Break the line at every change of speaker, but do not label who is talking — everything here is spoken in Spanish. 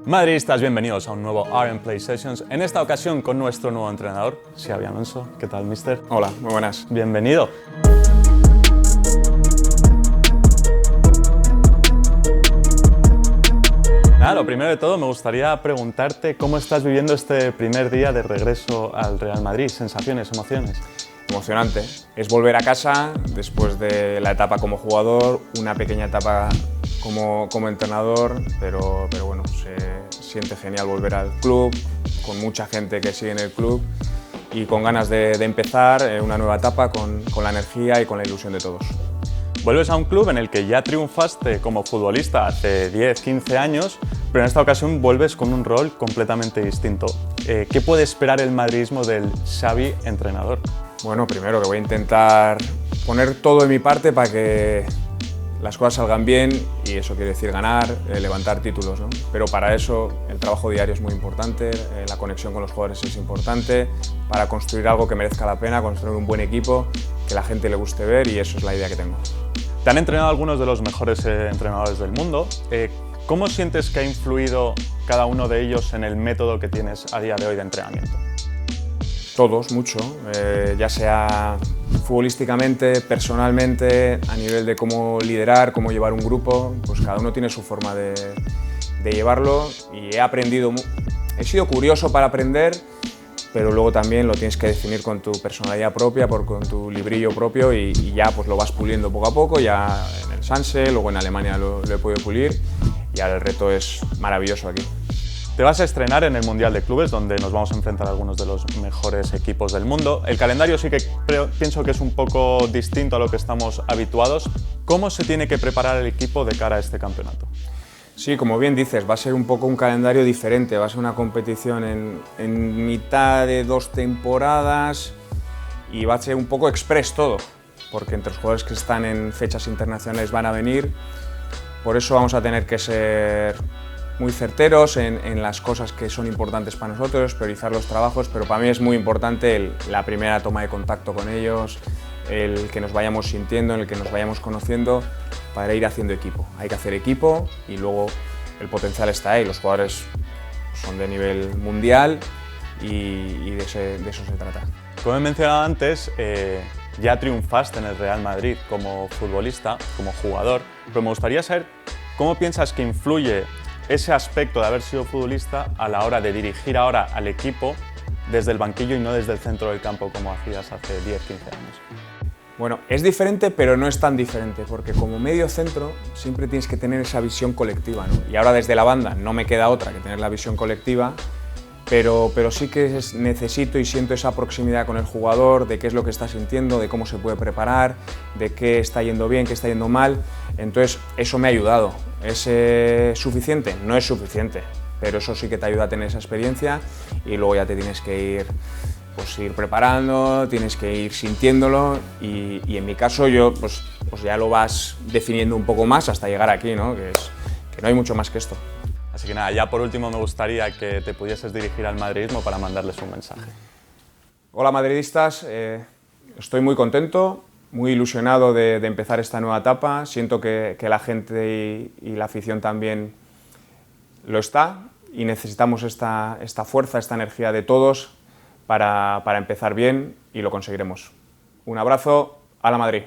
Madridistas, bienvenidos a un nuevo RM Play Sessions, en esta ocasión con nuestro nuevo entrenador, Xavi Alonso. ¿Qué tal, mister?
Hola, muy buenas.
Bienvenido. Nada, lo primero de todo me gustaría preguntarte cómo estás viviendo este primer día de regreso al Real Madrid, sensaciones, emociones.
Emocionante. Es volver a casa después de la etapa como jugador, una pequeña etapa como entrenador, pero bueno, se siente genial volver al club, con mucha gente que sigue en el club y con ganas de empezar una nueva etapa con la energía y con la ilusión de todos.
Vuelves a un club en el que ya triunfaste como futbolista hace 10-15 años, pero en esta ocasión vuelves con un rol completamente distinto. ¿Qué puede esperar el madridismo del Xavi entrenador?
Bueno, primero que voy a intentar poner todo de mi parte para que las cosas salgan bien, y eso quiere decir ganar, levantar títulos, ¿no? Pero para eso el trabajo diario es muy importante, la conexión con los jugadores es importante, para construir algo que merezca la pena, construir un buen equipo, que la gente le guste ver, y eso es la idea que tengo.
Te han entrenado algunos de los mejores entrenadores del mundo. ¿Cómo sientes que ha influido cada uno de ellos en el método que tienes a día de hoy de entrenamiento?
Todos, mucho, ya sea futbolísticamente, personalmente, a nivel de cómo liderar, cómo llevar un grupo, pues cada uno tiene su forma de llevarlo, y he aprendido, he sido curioso para aprender, pero luego también lo tienes que definir con tu personalidad propia, con tu librillo propio, y ya pues lo vas puliendo poco a poco. Ya en el Sanse, luego en Alemania lo he podido pulir, y ahora el reto es maravilloso aquí.
Te vas a estrenar en el Mundial de Clubes, donde nos vamos a enfrentar a algunos de los mejores equipos del mundo. El calendario sí que pienso que es un poco distinto a lo que estamos habituados. ¿Cómo se tiene que preparar el equipo de cara a este campeonato?
Sí, como bien dices, va a ser un poco un calendario diferente, va a ser una competición en mitad de 2 temporadas, y va a ser un poco express todo, porque entre los jugadores que están en fechas internacionales van a venir. Por eso vamos a tener que ser muy certeros en las cosas que son importantes para nosotros, priorizar los trabajos, pero para mí es muy importante la primera toma de contacto con ellos, el que nos vayamos sintiendo, en el que nos vayamos conociendo, para ir haciendo equipo. Hay que hacer equipo, y luego el potencial está ahí, los jugadores son de nivel mundial, y de eso se trata.
Como he mencionado antes, ya triunfaste en el Real Madrid como futbolista, como jugador, pero me gustaría saber cómo piensas que influye ese aspecto de haber sido futbolista a la hora de dirigir ahora al equipo desde el banquillo y no desde el centro del campo como hacías hace 10-15 años.
Bueno, es diferente, pero no es tan diferente, porque como medio centro siempre tienes que tener esa visión colectiva, ¿no? Y ahora desde la banda no me queda otra que tener la visión colectiva, pero sí que necesito y siento esa proximidad con el jugador, de qué es lo que está sintiendo, de cómo se puede preparar, de qué está yendo bien, qué está yendo mal. Entonces eso me ha ayudado. ¿Es suficiente? No es suficiente, pero eso sí que te ayuda a tener esa experiencia, y luego ya te tienes que ir preparando, tienes que ir sintiéndolo, y en mi caso yo pues ya lo vas definiendo un poco más hasta llegar aquí, ¿no? Que no hay mucho más que esto.
Así que nada, ya por último me gustaría que te pudieses dirigir al madridismo para mandarles un mensaje.
Hola madridistas, estoy muy contento, muy ilusionado de empezar esta nueva etapa. Siento que la gente y la afición también lo está, y necesitamos esta fuerza, esta energía de todos para empezar bien, y lo conseguiremos. Un abrazo, ¡Hala Madrid!